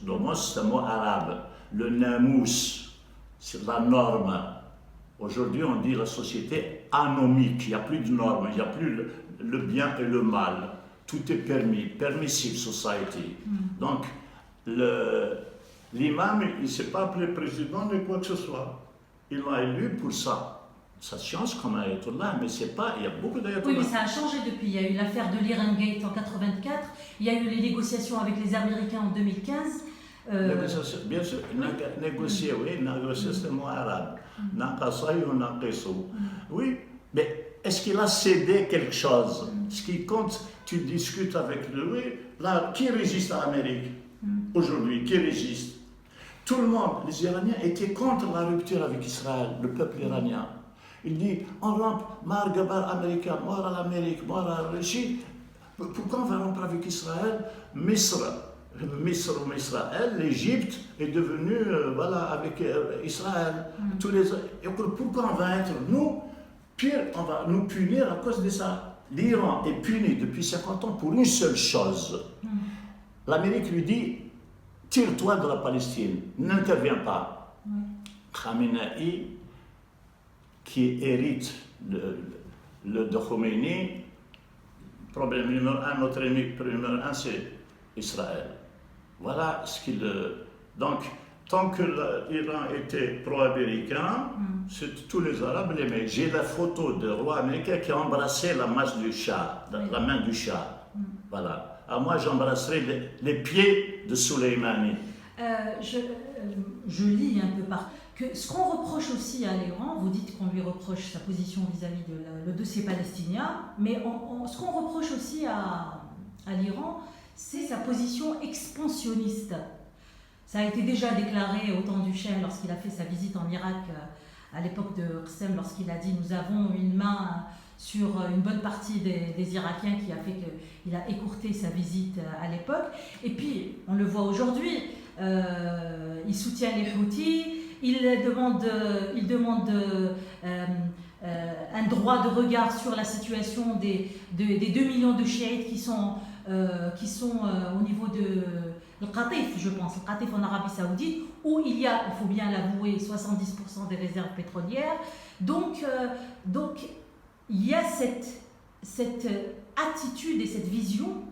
L'homos, c'est un mot arabe. Le namous, c'est la norme. Aujourd'hui, on dit la société anomique. Il n'y a plus de normes, il n'y a plus le bien et le mal. Tout est permis, permissive society. Donc, l'imam, il ne s'est pas appelé président de quoi que ce soit. Il l'a élu pour ça. Ça change comme ayatollah, mais c'est pas. Il y a beaucoup d'ayatollahs. Oui, mais ça a changé depuis. Il y a eu l'affaire de l'Iran Gate en 84. Il y a eu les négociations avec les Américains en 2015. Bien sûr, négocier, oui, négocier, c'est le mot arabe. Naqasay ou naqisu. Oui, mais est-ce qu'il a cédé quelque chose? Ce qui compte, tu discutes avec lui. Là, qui résiste à l'Amérique aujourd'hui? Qui résiste? Tout le monde, les Iraniens étaient contre la rupture avec Israël, le peuple iranien. Il dit, on rompt, Margabar américain, mort à l'Amérique, mort à la Russie. Pourquoi on va rompre avec Israël? Misr ou Israël, l'Égypte est devenue, voilà, avec Israël. Tous les, pourquoi on va être, nous, pire, on va nous punir à cause de ça. L'Iran est puni depuis 50 ans pour une seule chose. L'Amérique lui dit, tire-toi de la Palestine, n'interviens pas. Khamenei, qui hérite de Khomeini, problème numéro un, notre ennemi numéro un, c'est Israël. Voilà ce qu'il... Donc, tant que l'Iran était pro-américain, tous les Arabes l'aimaient. J'ai la photo du roi américain qui a embrassé la main du Shah, la main du Shah. Voilà. Alors moi, j'embrasserai les pieds de Soleimani. Je lis un peu par... Que ce qu'on reproche aussi à l'Iran, vous dites qu'on lui reproche sa position vis-à-vis de le dossier palestinien, mais ce qu'on reproche aussi à l'Iran, c'est sa position expansionniste. Ça a été déjà déclaré au temps du Shah lorsqu'il a fait sa visite en Irak à l'époque de Qsem, lorsqu'il a dit « nous avons une main sur une bonne partie des Irakiens » qui a fait qu'il a écourté sa visite à l'époque. Et puis, on le voit aujourd'hui, il soutient les Houthis, il demande un droit de regard sur la situation des 2 millions de chiites qui sont au niveau de Qatif, je pense, le Qatif en Arabie Saoudite, où il y a, il faut bien l'avouer, 70% des réserves pétrolières. Donc il y a cette attitude et cette vision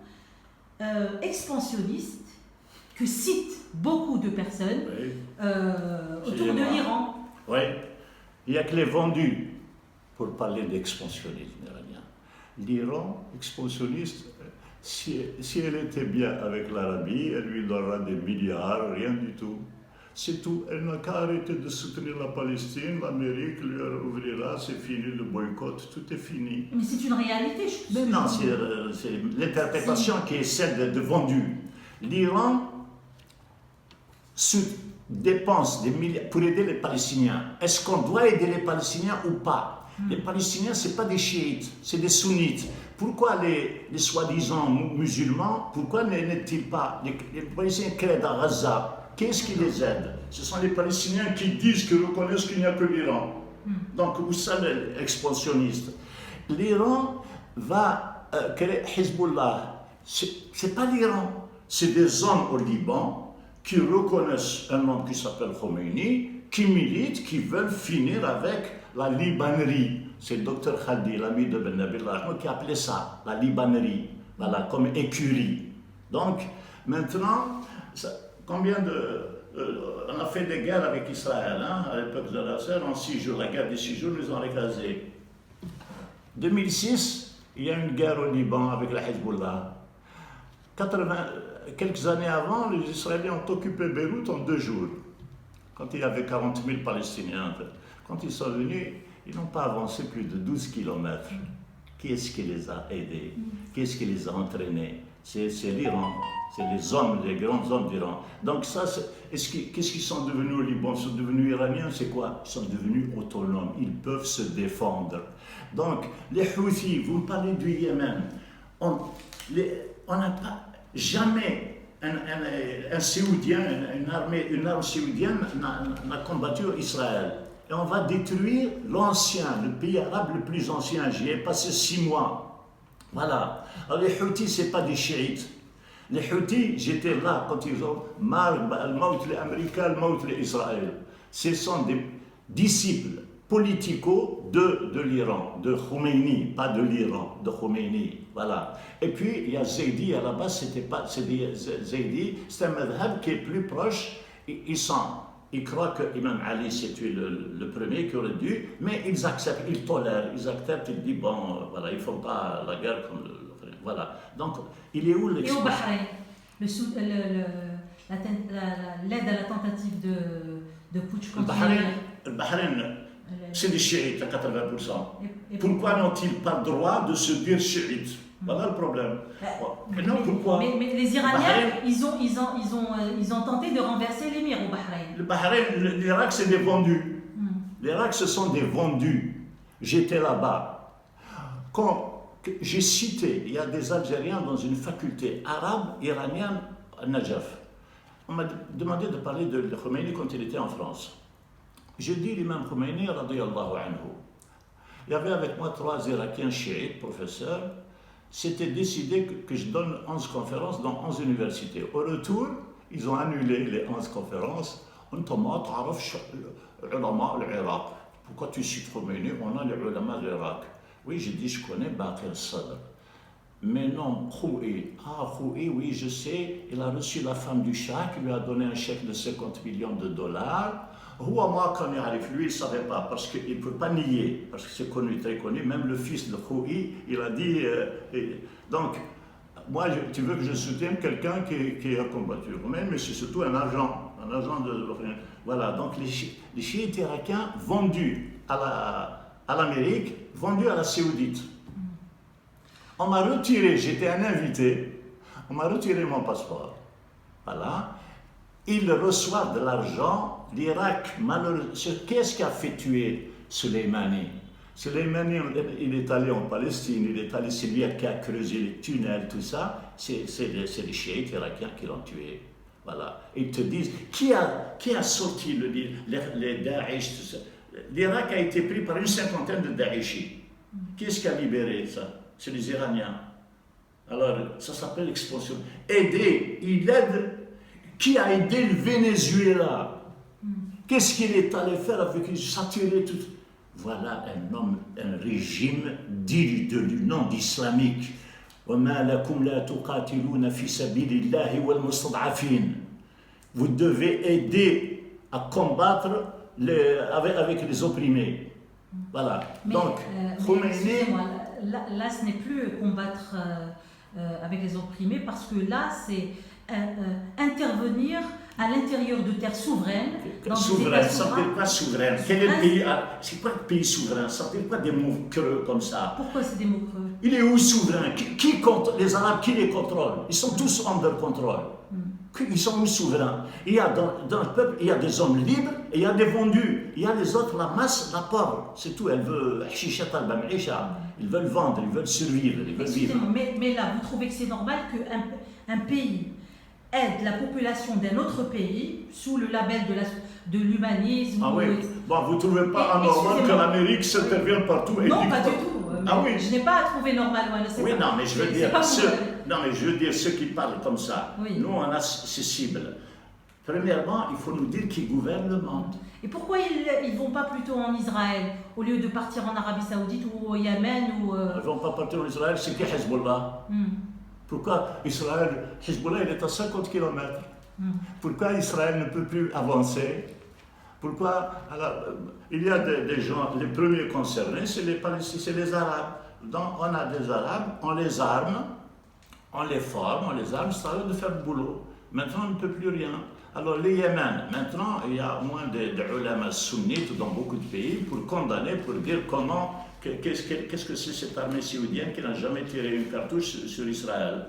expansionniste que citent beaucoup de personnes autour de l'Iran. Oui, il n'y a que les vendus pour parler d'expansionnisme iranien. L'Iran, expansionniste, si elle était bien avec l'Arabie, elle lui donnera des milliards, rien du tout. C'est tout. Elle n'a qu'à arrêter de soutenir la Palestine, l'Amérique lui ouvrira, c'est fini, le boycott, tout est fini. Mais c'est une réalité. Non, c'est l'interprétation qui est celle de vendu. L'Iran dépense des milliards pour aider les Palestiniens. Est-ce qu'on doit aider les Palestiniens ou pas? Les Palestiniens, ce n'est pas des chiites, c'est des sunnites. Pourquoi les soi-disant musulmans, pourquoi n'est-il pas les Palestiniens qui aident à Gaza? Qu'est-ce qui les aide? Ce sont les Palestiniens qui disent, qui reconnaissent qu'il n'y a que l'Iran. Donc, vous savez, expansionniste. L'Iran va créer Hezbollah. Ce n'est pas l'Iran, c'est des hommes au Liban qui reconnaissent un homme qui s'appelle Khomeini, qui militent, qui veulent finir avec la libanerie. C'est le docteur Khaldi, l'ami de Ben Nabil Rahman, qui appelait ça, la libanerie, voilà, comme écurie. Donc, maintenant, combien de... on a fait des guerres avec Israël, hein, à l'époque de Nasser, en 6 jours. La guerre des 6 jours, nous ont écrasés. 2006, il y a une guerre au Liban avec la Hezbollah. Quelques années avant, les Israéliens ont occupé Beyrouth en 2 jours, quand il y avait 40 000 Palestiniens. Quand ils sont venus, ils n'ont pas avancé plus de 12 km. Qui est-ce qui les a aidés? Qui est-ce qui les a entraînés? C'est l'Iran, c'est les hommes, les grands hommes d'Iran. Donc ça, qu'est-ce qu'ils sont devenus au Liban? Ils sont devenus iraniens, c'est quoi? Ils sont devenus autonomes, ils peuvent se défendre. Donc, les Houthis, vous me parlez du Yémen, on n'a pas... Jamais un Saoudien, une arme saoudienne n'a combattu Israël. Et on va détruire l'ancien, le pays arabe le plus ancien. J'y ai passé 6 mois. Voilà. Alors les Houthis, ce n'est pas des chiites. Les Houthis, j'étais là quand ils ont mal, al-Maut l'Américain, al-Maut l'Israël. Ce sont des disciples politico de l'Iran, de Khomeini, pas de l'Iran, de Khomeini. Voilà. Et puis il y a Zaydi, à la base, c'était pas Zaydi, c'est un madhab qui est plus proche. Ils croient que Imam Ali c'était le premier qui aurait dû, mais ils acceptent, ils tolèrent, ils acceptent, ils disent bon, voilà, ils ne font pas la guerre comme voilà. Donc, il est où Et au Bahreïn, l'aide à la tentative de putsch contre le Bahreïn, c'est des chiites à 80%. Pourquoi n'ont-ils pas le droit de se dire chiites? Voilà le problème. Non, pourquoi? Mais les Iraniens, ils ont tenté de renverser l'émir au Bahreïn. Le Bahreïn, l'Irak, c'est des vendus. L'Irak, ce sont des vendus. J'étais là-bas. Quand j'ai cité, il y a des Algériens dans une faculté arabe iranienne à Najaf. On m'a demandé de parler de Khomeini quand il était en France. J'ai dit l'imam Khomeini, radiyallahu anhu. Il y avait avec moi 3 Irakiens chiites, professeurs. C'était décidé que je donne 11 conférences dans 11 universités. Au retour, ils ont annulé les 11 conférences. Pourquoi tu cites Khomeini? On a les ulama de l'Irak. Oui, j'ai dit, je connais Baqir Sadr. Mais non, Khoué. Ah, Khoué, oui, je sais. Il a reçu la femme du Shah qui lui a donné un chèque de 50 millions de dollars. Moi, quand il arrive, lui, il ne savait pas, parce qu'il ne peut pas nier, parce que c'est connu, très connu. Même le fils de Khoué, il a dit. Donc, moi, tu veux que je soutienne quelqu'un qui a combattu mais c'est surtout un agent de. Voilà, donc les chiites irakiens vendus à l'Amérique, vendus à la Saoudite. On m'a retiré, j'étais un invité, on m'a retiré mon passeport. Voilà. Ils reçoivent de l'argent. L'Irak, malheureusement, qu'est-ce qui a fait tuer Soleimani? Soleimani, il est allé en Palestine, il est allé, c'est lui qui a creusé les tunnels, tout ça. C'est les chiites irakiens qui l'ont tué. Voilà. Ils te disent, qui a sorti les Daesh, tout ça? L'Irak a été pris par une cinquantaine de Daeshis. Qui est-ce qui a libéré ça? C'est les Iraniens. Alors, ça s'appelle l'expansion. Aider, il aide. Qui a aidé le Venezuela? Qu'est-ce qu'il est allé faire avec lui? Saturer tout. Voilà un homme, un régime dit du nom d'islamique. Vous devez aider à combattre avec les opprimés. Voilà. Mais, donc, Khomeini. Là, ce n'est plus combattre avec les opprimés, parce que là, c'est intervenir à l'intérieur de terres souveraines. Souverain, ça ne veut dire pas souverain. Quel est le pays? C'est quoi le pays souverain? Ça ne veut dire pas des mots creux comme ça. Pourquoi c'est des mots creux? Il est où souverain? Qui compte? Les Arabes, qui les contrôle? Ils sont tous under contrôle. Ils sont où souverains? Il y a dans le peuple, il y a des hommes libres et il y a des vendus. Il y a les autres, la masse, la pauvre. C'est tout. Elle veut ils veulent vendre, ils veulent survivre, ils veulent vivre. Mais là, vous trouvez que c'est normal qu'un pays aide la population d'un autre pays sous le label de l'humanisme? Ah oui. Bon, vous ne trouvez pas anormal que l'Amérique s'intervienne partout? Non, pas du tout. Ah oui. Je n'ai pas trouvé normal. Oui, non, mais je veux dire, ceux qui parlent comme ça, oui. Nous, on a ces cibles. Premièrement, il faut nous dire qui gouverne le monde. Et pourquoi ils ne vont pas plutôt en Israël, au lieu de partir en Arabie Saoudite ou au Yémen ou Ils ne vont pas partir en Israël, c'est qui Hezbollah? Pourquoi Israël, Hezbollah, il est à 50 km. Pourquoi Israël ne peut plus avancer? Pourquoi? Alors, il y a des gens, les premiers concernés, c'est les Palestiniens, c'est les Arabes. Donc, on a des Arabes, on les arme, on les forme, on les arme, c'est à eux de faire le boulot. Maintenant, on ne peut plus rien. Alors, le Yémen, maintenant, il y a moins de ulama sunnites dans beaucoup de pays pour condamner, pour dire comment, qu'est-ce que c'est cette armée saoudienne qui n'a jamais tiré une cartouche sur Israël.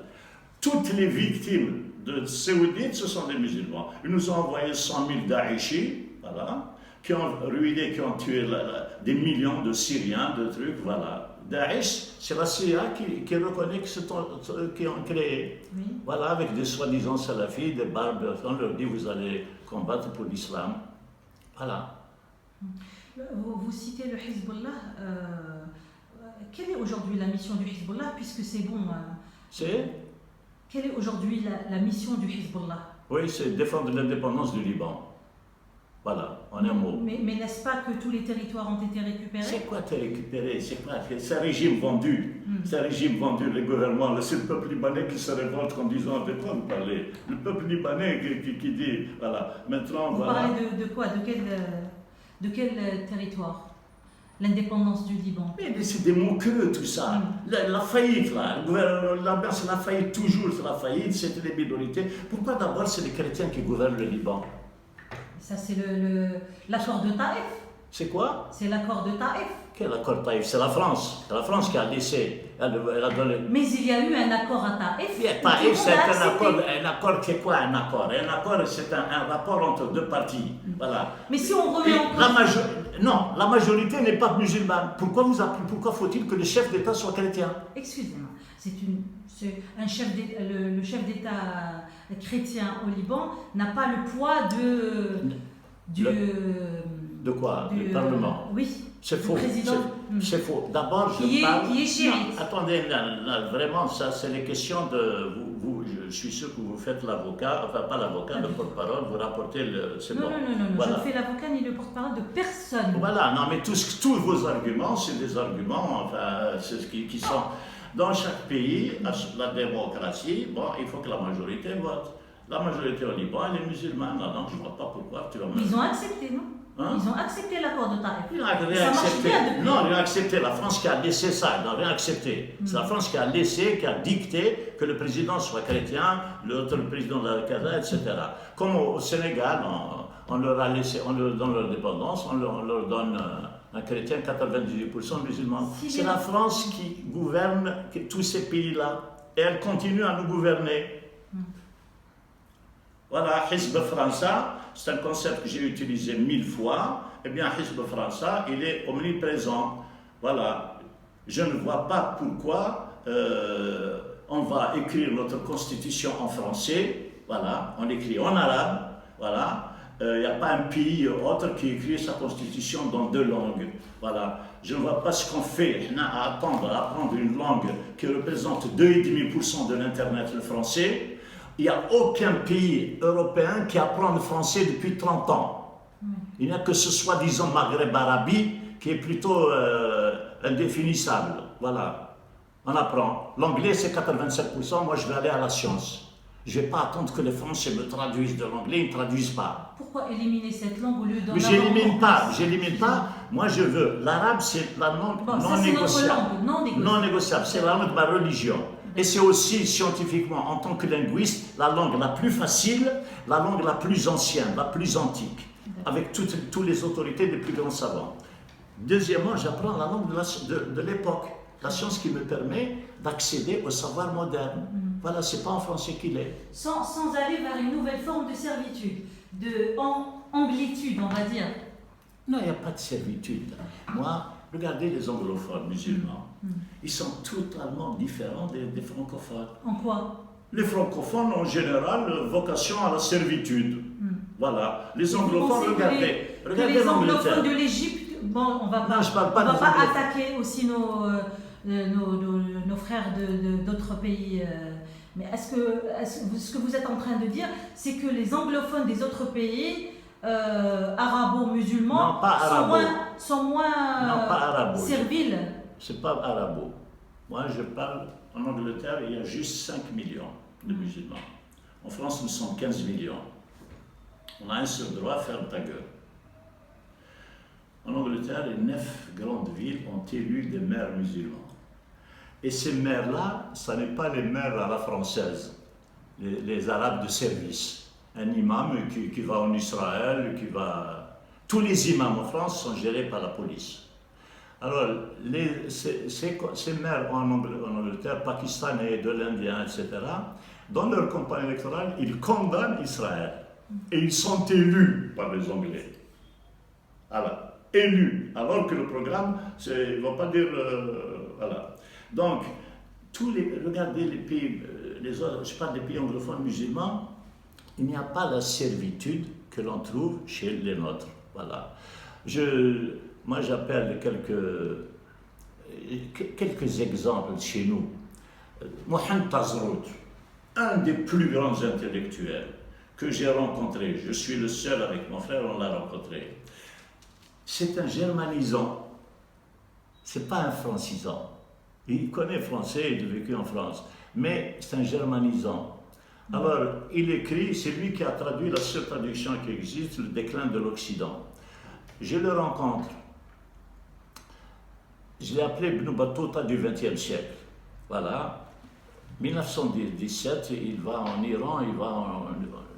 Toutes les victimes de saoudites, ce sont des musulmans. Ils nous ont envoyé 100 000 Daeshis, voilà, qui ont ruiné, qui ont tué des millions de Syriens, de trucs, voilà. Daesh, c'est la CIA qui reconnaît qu'ils ont créé. Oui. Voilà, avec des soi-disant salafis, des barbes. On leur dit, vous allez combattre pour l'islam. Voilà. Vous citez le Hezbollah. Quelle est aujourd'hui la mission du Hezbollah, puisque c'est bon C'est Quelle est aujourd'hui la mission du Hezbollah? Oui, c'est défendre l'indépendance du Liban. Voilà, en un mot. Mais n'est-ce pas que tous les territoires ont été récupérés? C'est quoi t'es récupéré? C'est un régime vendu. C'est un régime vendu, le gouvernement. C'est le peuple libanais qui se révolte en disant de quoi vous parlez? Le peuple libanais qui dit, voilà, maintenant, Vous voilà. parlez de quoi? De quel territoire? L'indépendance du Liban. Mais c'est des mots creux, tout ça. La faillite, là, le gouvernement, c'est la faillite, toujours c'est la faillite, c'était les minorités. Pourquoi d'abord c'est les chrétiens qui gouvernent le Liban? Ça, c'est l'accord de Taïf. C'est quoi? C'est l'accord de Taïf. Quel accord Taïf? C'est la France. C'est la France qui a laissé. Elle a donné. Mais il y a eu un accord à Taïf. Taïf, c'est un accord qui est quoi un accord? Un accord, c'est un rapport entre deux parties. Voilà. Mais si on remet en cause... Non, la majorité n'est pas musulmane. Pourquoi faut-il que le chef d'État soit chrétien? Excusez-moi, le chef d'État chrétien au Liban n'a pas le poids de quoi? Du Parlement. Oui. C'est faux. C'est faux. D'abord, qui est chiite. Attendez, là, vraiment, ça, c'est les questions de vous. Je suis sûr que vous faites l'avocat, enfin pas l'avocat, le porte-parole, vous rapportez le. C'est non, bon. non, Voilà. Je fais l'avocat ni le porte-parole de personne. Voilà, non, mais tous vos arguments, c'est des arguments, enfin, c'est ce qui sont. Dans chaque pays, la démocratie, bon, il faut que la majorité vote. La majorité au Liban, elle est musulmane, non, je ne vois pas pourquoi tu vas me. Ils ont accepté, non? Hein? Ils ont accepté l'accord de Taïf. Ils n'ont rien accepté. Non, ils ont accepté. La France qui a laissé ça, ils n'ont rien accepté. C'est la France qui a laissé, qui a dicté que le président soit chrétien, l'autre le président de la Casa, etc. Comme au Sénégal, on leur a laissé, on leur donne leur dépendance, on leur donne un chrétien, 98% musulmans. C'est la France qui gouverne tous ces pays-là. Et elle continue à nous gouverner. Voilà, Hizb França, c'est un concept que j'ai utilisé 1000 fois. Eh bien, Hizb França, il est omniprésent. Voilà, je ne vois pas pourquoi on va écrire notre constitution en français. Voilà, on écrit en arabe. Voilà, il n'y a pas un pays autre qui écrit sa constitution dans deux langues. Voilà, je ne vois pas ce qu'on fait à attendre à apprendre une langue qui représente 2,5% de l'Internet, le français. Il n'y a aucun pays européen qui apprend le français depuis 30 ans. Il n'y a que ce soi-disant Maghreb Arabie qui est plutôt indéfinissable. Voilà, on apprend. L'anglais c'est 87%, moi je vais aller à la science. Je ne vais pas attendre que les Français me traduisent de l'anglais, ils ne traduisent pas. Pourquoi éliminer cette langue au lieu d'en avoir? J'élimine pas. Moi je veux. L'arabe c'est la langue non négociable. Non négociable, c'est la langue de ma religion. Et c'est aussi scientifiquement, en tant que linguiste, la langue la plus facile, la langue la plus ancienne, la plus antique, avec toutes les autorités des plus grands savants. Deuxièmement, j'apprends la langue de l'époque, la science qui me permet d'accéder au savoir moderne. Voilà, c'est pas en français qu'il est. Sans aller vers une nouvelle forme de servitude, anglitude, on va dire. Non, il n'y a pas de servitude. Moi, regardez les anglophones musulmans. Ils sont totalement différents des francophones. En quoi? Les francophones, en général, vocation à la servitude. Voilà. Les anglophones, regardez les l'Angleterre. anglophones de l'Égypte, bon, on ne va pas attaquer aussi nos frères d'autres pays. Mais ce que vous êtes en train de dire, c'est que les anglophones des autres pays arabo-musulmans sont moins serviles. C'est pas arabo. Moi, je parle, en Angleterre, il y a juste 5 millions de musulmans. En France, nous sommes 15 millions. On a un seul droit, ferme ta gueule. En Angleterre, les 9 grandes villes ont élu des maires musulmans. Et ces maires-là, ce n'est pas les maires à la française, les arabes de service. Un imam qui va en Israël, tous les imams en France sont gérés par la police. Alors, ces maires en Angleterre, pakistanais, de l'Indien, etc., dans leur campagne électorale, ils condamnent Israël. Et ils sont élus par les Anglais. Voilà, élus. Alors que le programme, il ne va pas dire... voilà. Donc, regardez les pays, les autres, je parle des pays anglophones musulmans, il n'y a pas la servitude que l'on trouve chez les nôtres. Voilà. Moi, j'appelle quelques exemples chez nous. Mohamed Tazrout, un des plus grands intellectuels que j'ai rencontré. Je suis le seul avec mon frère, on l'a rencontré. C'est un germanisant. C'est pas un francisant. Il connaît français, il a vécu en France. Mais c'est un germanisant. Alors, il écrit, c'est lui qui a traduit la seule traduction qui existe, Le déclin de l'Occident. Je le rencontre. Je l'ai appelé Ibn Battuta du XXe siècle. Voilà. 1917, il va en Iran, il va en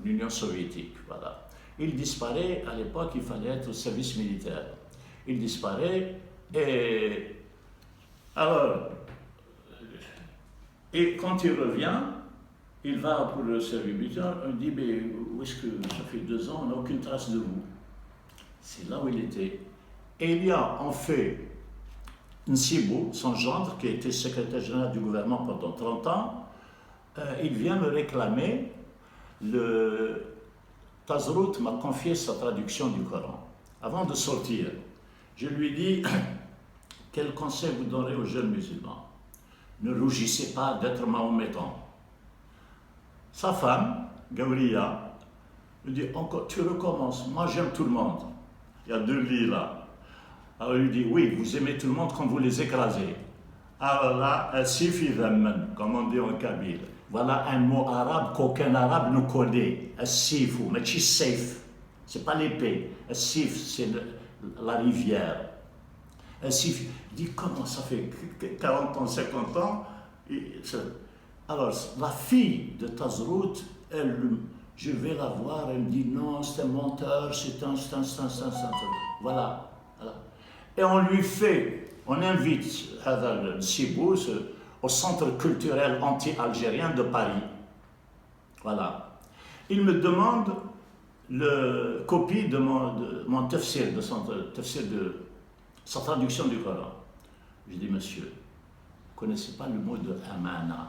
Union soviétique. Voilà. Il disparaît, à l'époque, il fallait être au service militaire. Il disparaît et... Alors, et quand il revient, il va pour le service militaire, on dit, mais où est-ce que ça fait 2 ans, on n'a aucune trace de vous. C'est là où il était. Et il y a en fait Nsibou, son gendre, qui a été secrétaire général du gouvernement pendant 30 ans, il vient me réclamer. Le Tazrout m'a confié sa traduction du Coran. Avant de sortir, je lui dis, quel conseil vous donnerez aux jeunes musulmans? Ne rougissez pas d'être mahométan. Sa femme, Gawriya, lui dit, encore, tu recommences, moi j'aime tout le monde. Il y a 2 lits là. Alors il dit, oui, vous aimez tout le monde quand vous les écrasez. Alors là, as-sifi dhamman, comme on dit en kabyle. Voilà un mot arabe qu'aucun arabe ne connaît. As-sifu, mais safe. C'est pas l'épée. As-sif, c'est la rivière. As-sif, il dit, comment ça fait 40 ans, 50 ans? Alors, la fille de Tazrout, je vais la voir, elle me dit, non, c'est un menteur, c'est un. Voilà. Et on lui fait, on invite Hadar Sibou au centre culturel anti-algérien de Paris. Voilà. Il me demande la copie de mon tafsir, de sa traduction du Coran. Je dis, monsieur, vous ne connaissez pas le mot de amana.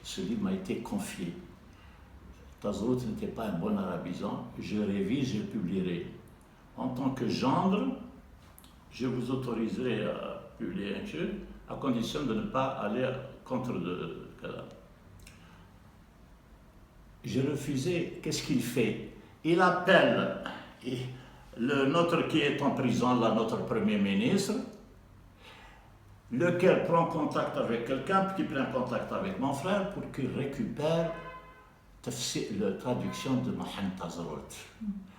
Ce livre m'a été confié. Tazrout n'était pas un bon arabisant. Je révise, je publierai. En tant que gendre, je vous autoriserai à publier un jeu, à condition de ne pas aller contre le cadavre. J'ai refusé. Qu'est-ce qu'il fait? Il appelle notre qui est en prison, là, notre Premier ministre, lequel prend contact avec quelqu'un, qui prend contact avec mon frère pour qu'il récupère la traduction de Mohamed Tazrout.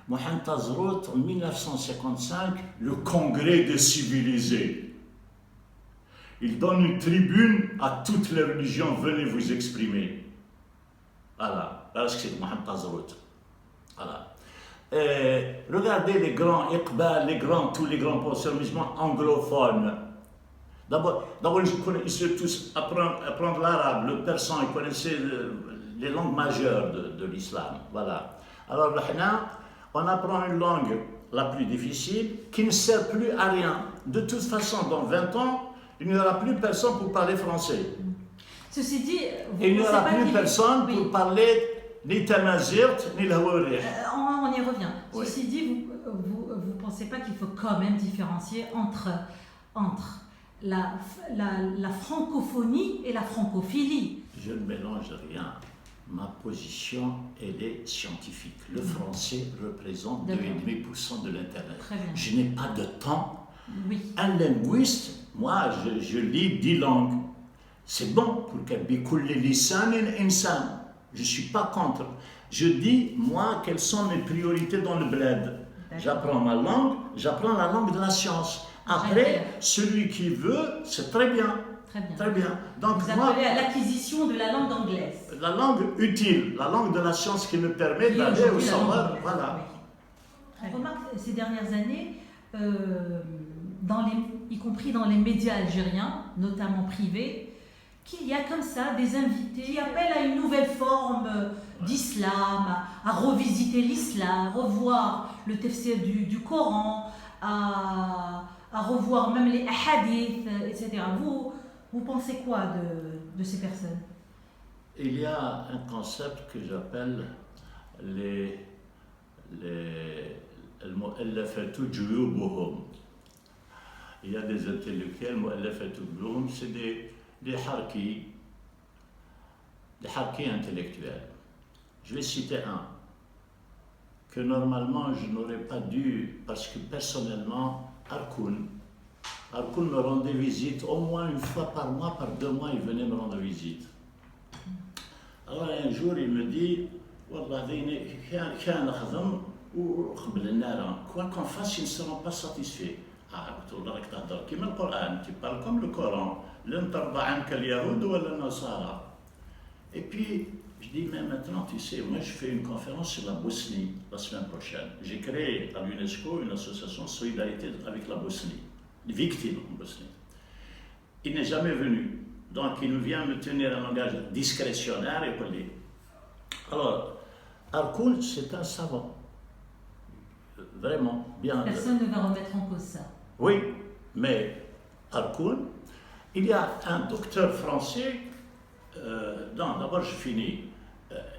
Mohamed Tazrout, en 1955, le Congrès des civilisés. Il donne une tribune à toutes les religions, venez vous exprimer. Voilà, là c'est Mohamed Tazrout. Voilà. Regardez les grands Iqbal, tous les grands penseurs musulmans anglophones. D'abord, ils se tous apprendre l'arabe, le persan, ils connaissaient les langues majeures de l'islam. Voilà. Alors là, on apprend une langue la plus difficile qui ne sert plus à rien. De toute façon, dans 20 ans, il n'y aura plus personne pour parler français. Ceci dit, il n'y aura plus personne pour parler ni Tamazirt, ni l'Haourih. On y revient. Oui. Ceci dit, vous ne pensez pas qu'il faut quand même différencier entre la francophonie et la francophilie? Je ne mélange rien. Ma position, elle est scientifique. Le français représente 2,5% de l'Internet. Je n'ai pas de temps. Oui. Un linguiste, moi, je lis 10 langues. C'est bon pour qu'elle bicoule les lisan et insan. Je ne suis pas contre. Je dis, moi, quelles sont mes priorités dans le bled. J'apprends ma langue, j'apprends la langue de la science. Après, celui qui veut, c'est très bien. Très bien. Très bien. Donc, vous appelez à l'acquisition de la langue anglaise. La langue utile, la langue de la science qui me permet d'aller au savoir. Voilà. Oui. On remarque ces dernières années, y compris dans les médias algériens, notamment privés, qu'il y a comme ça des invités qui appellent à une nouvelle forme d'islam, à revisiter l'islam, à revoir le tafsir du Coran, à revoir même les hadiths, etc. Vous pensez quoi de ces personnes? Il y a un concept que j'appelle les mu'allafatu juyubuhum. Il y a des intellectuels, mu'allafatu juyubuhum, c'est des harkis des harkis intellectuels. Je vais citer un que normalement je n'aurais pas dû, parce que personnellement, Harkoun me rendait visite au moins une fois par mois, par 2 mois, il venait me rendre visite. Alors un jour il me dit, Wallah, quoi qu'on fasse, ils ne seront pas satisfaits. Tu parles comme le Coran. Et puis, je dis, mais maintenant, tu sais, moi je fais une conférence sur la Bosnie la semaine prochaine. J'ai créé à l'UNESCO une association de solidarité avec la Bosnie, les victimes en Bosnie. Il n'est jamais venu, donc il vient me tenir un langage discrétionnaire et poli. Alors, Harkoun, c'est un savant, vraiment bien. Personne ne va remettre en cause ça. Oui, mais Harkoun, il y a un docteur français, non, d'abord je finis,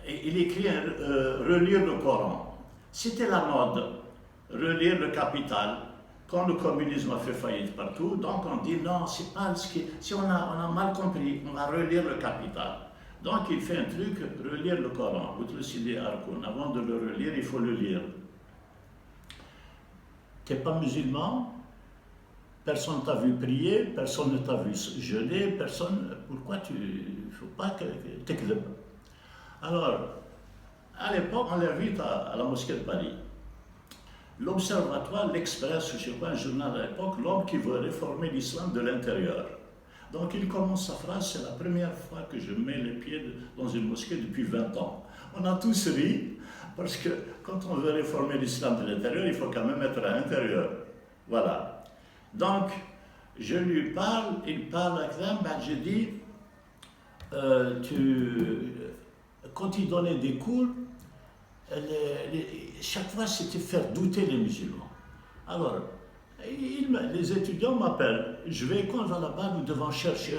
il écrit relire le Coran. C'était la mode, relire le Capital. Quand le communisme a fait faillite partout, donc on dit non, c'est pas ce qui. Si on a mal compris, on va relire le Capital. Donc il fait un truc, relire le Coran. Vous le citez Harkoun. Avant de le relire, il faut le lire. Tu n'es pas musulman, personne ne t'a vu prier, personne ne t'a vu jeûner, personne. Pourquoi tu. Il ne faut pas que tu t'éclaires. Alors, à l'époque, on l'invite à la mosquée de Paris. L'Observatoire, l'Express, je ne sais pas, un journal à l'époque, l'homme qui veut réformer l'islam de l'intérieur. Donc il commence sa phrase, c'est la première fois que je mets les pieds dans une mosquée depuis 20 ans. On a tous ri, parce que quand on veut réformer l'islam de l'intérieur, il faut quand même être à l'intérieur. Voilà. Donc, je lui parle, il parle avec moi, ben, je dis, quand il donnait des cours, chaque fois c'était faire douter les musulmans. Alors, les étudiants m'appellent, je vais quand on va là-bas, nous devons rechercher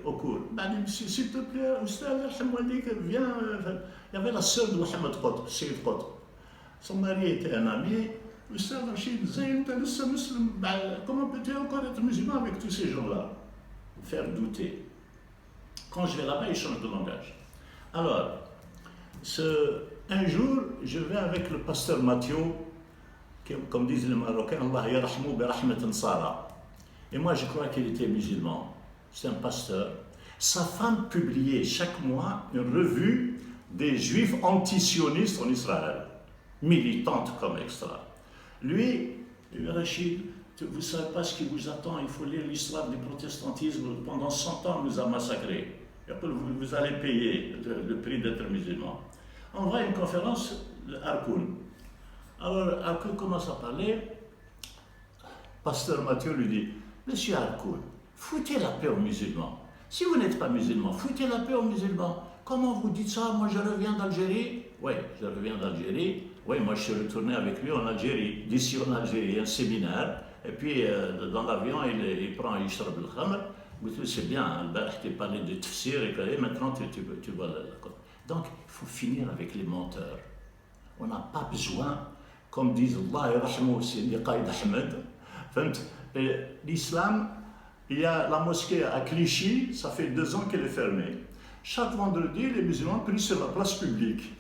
au cours. Ben, s'il te plaît, viens. Il y avait la sœur de Mohamed Qutb, Sayyid Qutb. Son mari était un ami. Comment peux-tu encore être musulman avec tous ces gens-là? Faire douter. Quand je vais là-bas, ils changent de langage. Alors, un jour, je vais avec le pasteur Mathieu, comme disent les Marocains, Allah yarahmou bi rahmatin sara. Et moi, je crois qu'il était musulman. C'est un pasteur. Sa femme publiait chaque mois une revue des juifs antisionistes en Israël, militante comme extra. Lui, Rachid, vous ne savez pas ce qui vous attend, il faut lire l'histoire du protestantisme. Pendant 100 ans, on nous a massacrés. Et après, vous allez payer le prix d'être musulman. On va à une conférence de Harkoun. Alors, Harkoun commence à parler. Pasteur Mathieu lui dit, Monsieur Harkoun, foutez la paix aux musulmans. Si vous n'êtes pas musulman, foutez la paix aux musulmans. Comment vous dites ça? Moi, je reviens d'Algérie. Oui, je reviens d'Algérie. Oui, moi, je suis retourné avec lui en Algérie. D'ici en Algérie, il y a un séminaire. Et puis, dans l'avion, il prend Ishrab al-Khamr. C'est bien, tu parlais de tafsir et maintenant tu vois la côte. Donc, il faut finir avec les menteurs. On n'a pas besoin, comme disent Allah et Rahmou, c'est Qaïd Ahmed. L'islam, il y a la mosquée à Clichy, ça fait 2 ans qu'elle est fermée. Chaque vendredi, les musulmans prient sur la place publique.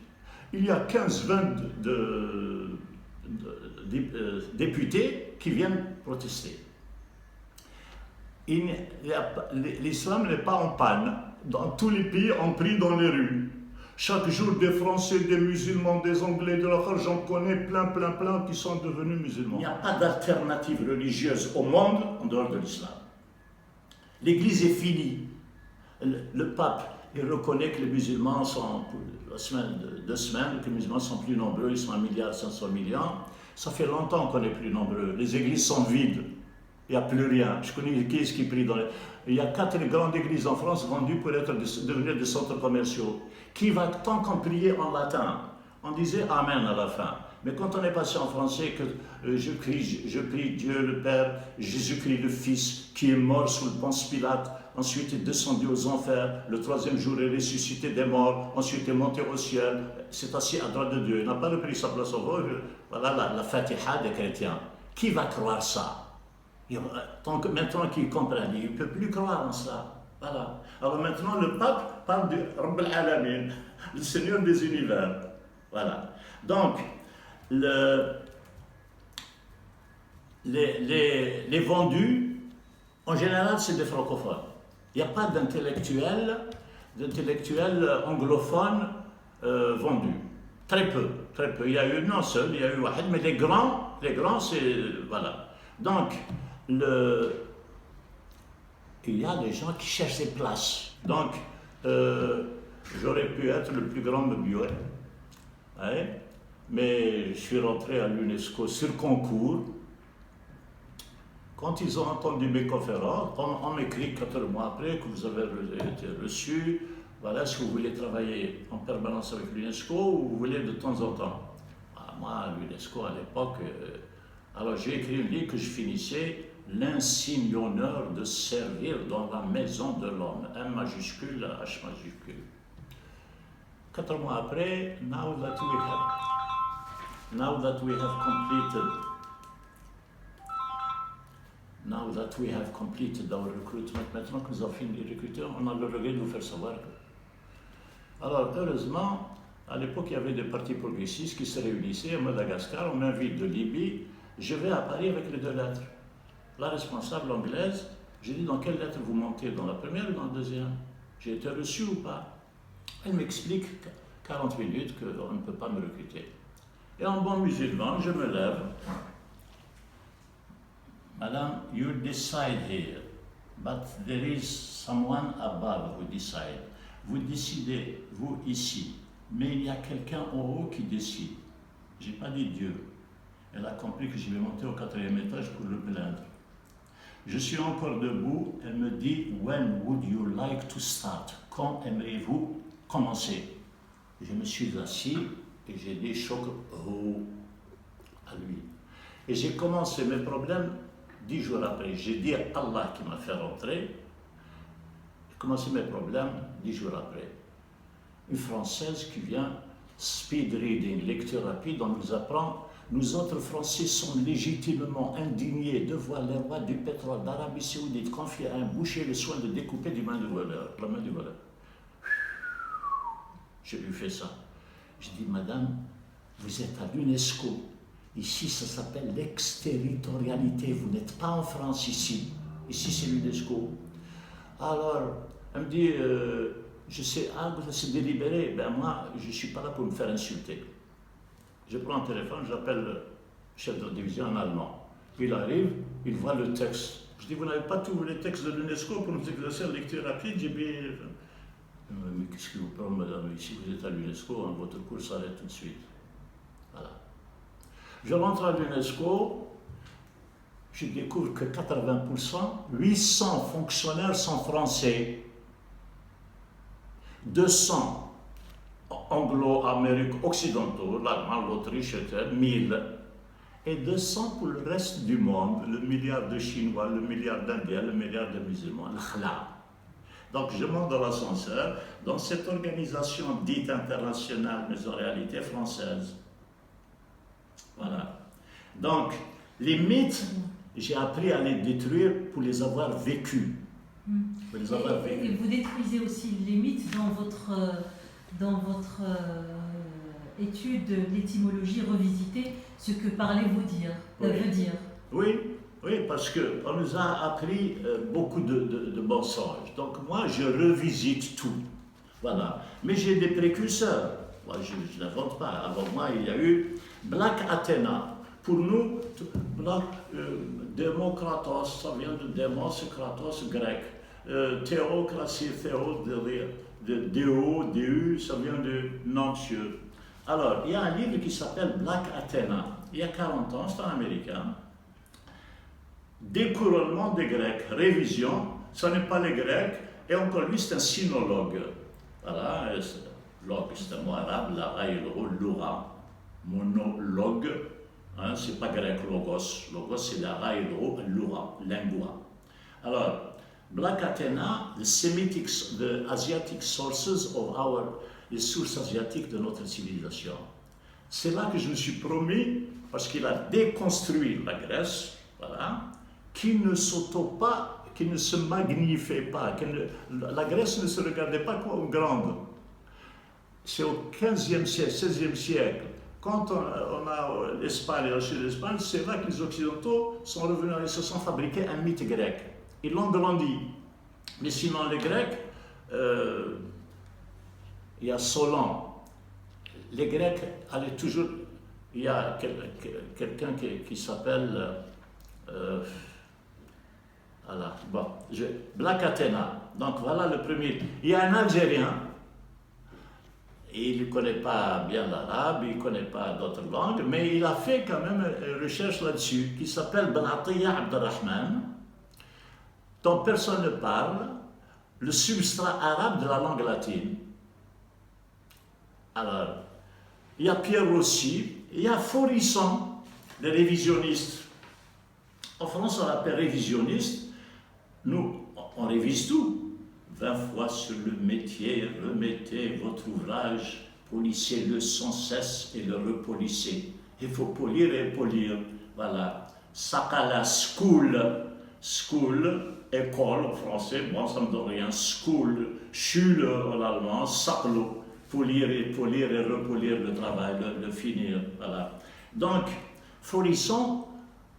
Il y a 15-20 députés qui viennent protester. L'islam n'est pas en panne. Dans tous les pays, on prie dans les rues. Chaque jour, des Français, des musulmans, des Anglais, de l'autre, j'en connais plein qui sont devenus musulmans. Il n'y a pas d'alternative religieuse au monde en dehors de l'islam. L'Église est finie. Le pape, il reconnaît que les musulmans sont, pour la semaine, 2 semaines, que les musulmans sont plus nombreux, ils sont 1,5 milliard. Ça fait longtemps qu'on est plus nombreux. Les églises sont vides. Il n'y a plus rien. Je connais qui est-ce qui prie dans les... Il y a 4 grandes églises en France vendues pour devenir des centres commerciaux. Qui va, tant qu'on priait en latin, on disait Amen à la fin. Mais quand on est passé en français, que je prie Dieu le Père, Jésus-Christ le Fils, qui est mort sous le Ponce Pilate, ensuite est descendu aux enfers, le 3e jour est ressuscité des morts, ensuite est monté au ciel, s'est assis à droite de Dieu. Il n'a pas repris sa place au vol. Voilà la Fatiha des chrétiens. Qui va croire ça? Tant que maintenant qu'ils comprennent, ils ne peuvent plus croire en ça. Voilà. Alors maintenant, le pape parle de Rabb al-Alamin, le Seigneur des univers. Voilà. Donc, les vendus, en général, c'est des francophones. Il n'y a pas d'intellectuels anglophones vendus. Très peu, très peu. Il y a eu un seul, il y a eu Wahed, mais les grands, c'est... Voilà. Donc, il y a des gens qui cherchent des places. Donc, j'aurais pu être le plus grand Mebuet, ouais, mais je suis rentré à l'UNESCO sur concours. Quand ils ont entendu mes conférences, on m'écrit 4 mois après que vous avez été reçu. Voilà, est-ce que vous voulez travailler en permanence avec l'UNESCO ou vous voulez de temps en temps? Moi, à l'UNESCO, à l'époque, alors j'ai écrit un livre que je finissais, l'insigne honneur de servir dans la maison de l'homme. M majuscule, H majuscule. 4 mois après, now that we have completed our recruitment, maintenant que nous avons fini les recruteurs, on a le regret de vous faire savoir que... Alors, heureusement, à l'époque, il y avait des partis progressistes qui se réunissaient à Madagascar, on m'invite de Libye, je vais à Paris avec les 2 lettres. La responsable anglaise, j'ai dit dans quelle lettre vous montez, dans la première ou dans la deuxième? J'ai été reçu ou pas? Elle m'explique 40 minutes qu'on ne peut pas me recruter. Et en bon musulman, je me lève. Madame, you decide here, but there is someone above who decide. Vous décidez, vous ici, mais il y a quelqu'un en haut qui décide. Je n'ai pas dit Dieu. Elle a compris que je vais monter au 4e étage pour le plaindre. Je suis encore debout, elle me dit « When would you like to start ?» Quand aimeriez-vous commencer? Je me suis assis et j'ai dit « choc oh » à lui. Et j'ai commencé mes problèmes 10 jours après. J'ai dit à Allah qui m'a fait rentrer, j'ai commencé mes problèmes 10 jours après. Une Française qui vient, speed reading, lecture rapide, on nous apprend. Nous autres Français sommes légitimement indignés de voir les rois du pétrole d'Arabie Saoudite confier à un boucher le soin de découper la main du voleur. Je lui fais ça. Je dis, madame, vous êtes à l'UNESCO. Ici, ça s'appelle l'exterritorialité. Vous n'êtes pas en France ici. Ici, c'est l'UNESCO. Alors, elle me dit, je sais, c'est délibéré. Ben moi, je ne suis pas là pour me faire insulter. Je prends le téléphone, j'appelle le chef de la division en allemand. Il arrive, il voit le texte. Je dis, vous n'avez pas tous les textes de l'UNESCO pour nous exercer la lecture rapide? J'ai dit, mais qu'est-ce qui vous prend, madame? Ici, vous êtes à l'UNESCO, hein, votre cours s'arrête tout de suite. Voilà. Je rentre à l'UNESCO, je découvre que 80%, 800 fonctionnaires sont français, 200 anglo-américains occidentaux, l'Allemagne, l'Autriche, 1000, et 200 pour le reste du monde, le milliard de Chinois, le milliard d'Indiens, le milliard de musulmans, l'Akhla. Donc je monte dans l'ascenseur, dans cette organisation dite internationale, mais en réalité française. Voilà. Donc, les mythes, j'ai appris à les détruire pour les avoir vécus. Et vous détruisez aussi les mythes dans votre étude de l'étymologie revisitée, ce que parlez-vous veut dire. Oui, parce qu'on nous a appris beaucoup de mensonges. Donc moi, je revisite tout. Voilà. Mais j'ai des précurseurs. Moi, je n'invente pas. Avant moi, il y a eu Black Athena. Pour nous, Démocratos, ça vient de Démos, Kratos grec. Théocratie, de Déo, Déu, ça vient de non-Dieu. Alors, il y a un livre qui s'appelle Black Athena. Il y a 40 ans, c'est un américain. Découronnement des Grecs, révision, ce n'est pas les Grecs, et encore lui, c'est un sinologue. Voilà, log, c'est un mot arabe, la lura, monologue, hein, c'est pas grec, logos, logos c'est la lura, lingua. Alors, Black Athena, the Asiatic sources of les sources asiatiques de notre civilisation. C'est là que je me suis promis, parce qu'il a déconstruit la Grèce, voilà, qui ne s'auto pas qui ne se magnifiait pas. La Grèce ne se regardait pas comme grande. C'est au XVe siècle, XVIe siècle, quand on a l'Espagne et le sud de l'Espagne, c'est là que les Occidentaux sont revenus et se sont fabriqués un mythe grec. Ils l'ont grandi. Mais sinon, les Grecs, il y a Solon. Les Grecs allaient toujours. Il y a quelqu'un qui s'appelle. Voilà, bon, Black Athena. Donc voilà le premier. Il y a un Algérien. Il ne connaît pas bien l'arabe, il ne connaît pas d'autres langues, mais il a fait quand même une recherche là-dessus, qui s'appelle Ben Atiyah Abdelrahman, dont personne ne parle, le substrat arabe de la langue latine. Alors, il y a Pierre Rossi, il y a Faurisson, les révisionnistes. En France, on l'appelle révisionniste. Nous, on révise tout. 20 fois sur le métier, remettez votre ouvrage, polissez-le sans cesse et le repolissez. Il faut polir et polir. Voilà. Sakala school, école en français, moi ça me donne rien. School, Schule en allemand, Saklo, polir et repolir le travail, le finir. Voilà. Donc, Faurisson,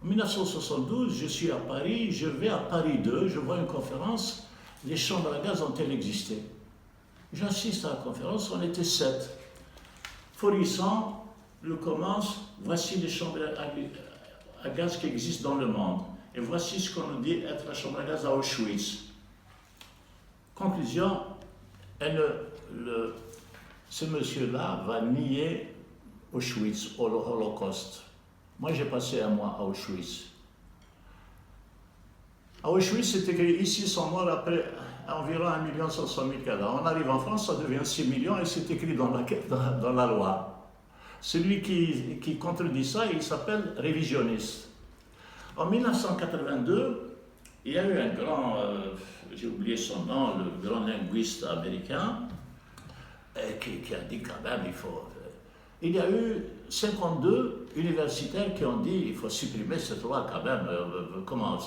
en 1972, je suis à Paris, je vais à Paris 2, je vois une conférence. Les chambres à gaz ont-elles existé? J'assiste à la conférence, on était 7. Faurisson le commence, voici les chambres à gaz qui existent dans le monde. Et voici ce qu'on nous dit être la chambre à gaz à Auschwitz. Conclusion, ce monsieur-là va nier Auschwitz, l'Holocauste. Moi j'ai passé un mois à Auschwitz. À Auschwitz, c'est écrit ici sont morts après environ 1 500 000 cadavres. On arrive en France, ça devient 6 millions et c'est écrit dans la loi. Celui qui contredit ça, il s'appelle révisionniste. En 1982, il y a eu un grand, j'ai oublié son nom, le grand linguiste américain, qui a dit quand même, il y a eu 52 universitaires qui ont dit il faut supprimer cette loi quand même. Comment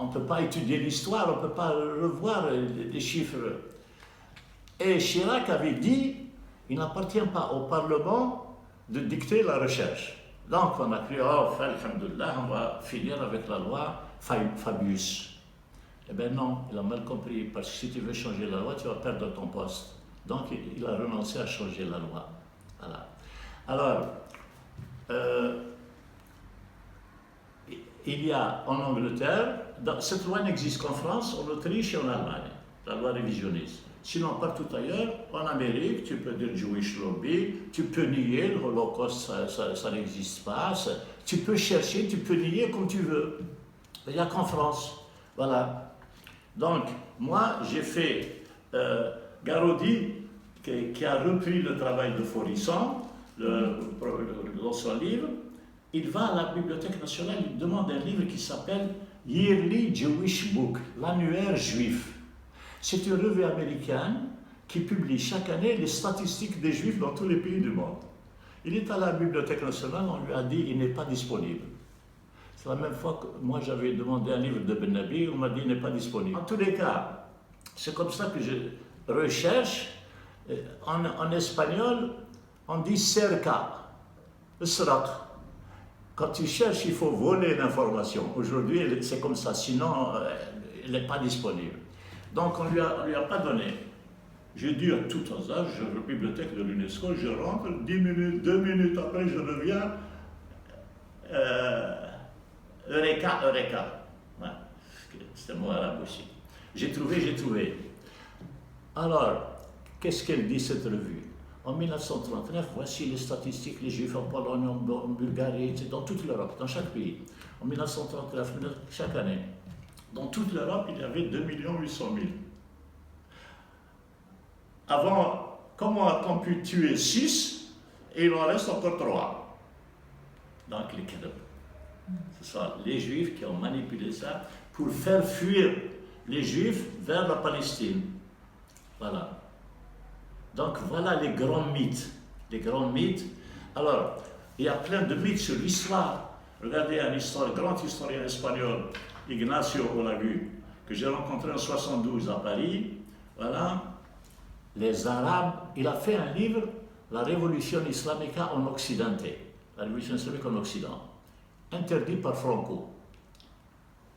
on ne peut pas étudier l'histoire, on ne peut pas revoir les chiffres. Et Chirac avait dit il n'appartient pas au Parlement de dicter la recherche. Donc on a cru, alhamdoulilah, on va finir avec la loi Fabius. Eh bien non, il a mal compris, parce que si tu veux changer la loi, tu vas perdre ton poste. Donc il a renoncé à changer la loi. Voilà. Alors, il y a en Angleterre, cette loi n'existe qu'en France, en Autriche et en Allemagne, la loi révisionniste. Sinon, partout ailleurs, en Amérique, tu peux dire Jewish Lobby, tu peux nier le Holocauste, ça n'existe pas, tu peux chercher, tu peux nier comme tu veux. Il n'y a qu'en France. Voilà. Donc, moi, j'ai fait Garaudy, qui a repris le travail de Faurisson, dans son livre. Il va à la Bibliothèque nationale, il demande un livre qui s'appelle Yearly Jewish Book, l'annuaire juif. C'est une revue américaine qui publie chaque année les statistiques des juifs dans tous les pays du monde. Il est à la Bibliothèque nationale, on lui a dit il n'est pas disponible. C'est la même fois que moi j'avais demandé un livre de Ben Nabi, on m'a dit il n'est pas disponible. En tous les cas, c'est comme ça que je recherche. En espagnol, on dit cerca, srat. Quand tu cherches, il faut voler l'information. Aujourd'hui, c'est comme ça, sinon, elle n'est pas disponible. Donc, on ne lui a pas donné. J'ai dit à tout hasard, je vais à la bibliothèque de l'UNESCO, je rentre, 10 minutes, 2 minutes après, je reviens. Eureka. Ouais, c'était mot arabe aussi. J'ai trouvé. Alors, qu'est-ce qu'elle dit cette revue? En 1939, voici les statistiques, les Juifs en Pologne, en Bulgarie, dans toute l'Europe, dans chaque pays. En 1939, chaque année, dans toute l'Europe, il y avait 2 800 000. Avant, comment a-t-on pu tuer 6 et il en reste encore 3? Donc les cadavres. Ce sont les Juifs qui ont manipulé ça pour faire fuir les Juifs vers la Palestine. Voilà. Donc voilà les grands mythes. Les grands mythes. Alors, il y a plein de mythes sur l'histoire. Regardez un grand historien espagnol, Ignacio Olagu, que j'ai rencontré en 72 à Paris, voilà, les Arabes, il a fait un livre, La Révolution islamique en Occident, la Révolution islamique en Occident, interdit par Franco.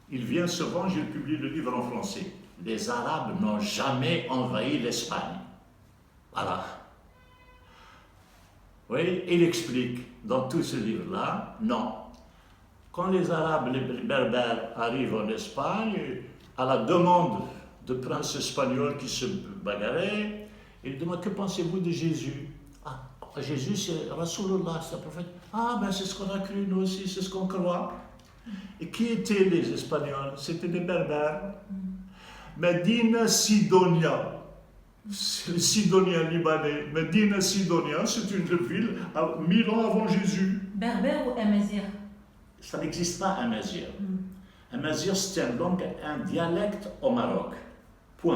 Il vient souvent, je publie le livre en français. Les Arabes n'ont jamais envahi l'Espagne. Voilà. Oui, il explique dans tout ce livre-là, non. Quand les Arabes, les Berbères arrivent en Espagne, à la demande de princes espagnols qui se bagarraient, ils demandent, que pensez-vous de Jésus? Ah, Jésus c'est Rasulullah, c'est un prophète. Ah, ben c'est ce qu'on a cru nous aussi, c'est ce qu'on croit. Et qui étaient les Espagnols? C'était des Berbères. Medina Sidonia, c'est les Sidoniens libanais. Medina Sidonia, c'est une ville à 1000 ans avant Jésus. Berbère ou Amazir? Ça n'existe pas un Amazir. Un Amazir, c'est un dialecte au Maroc.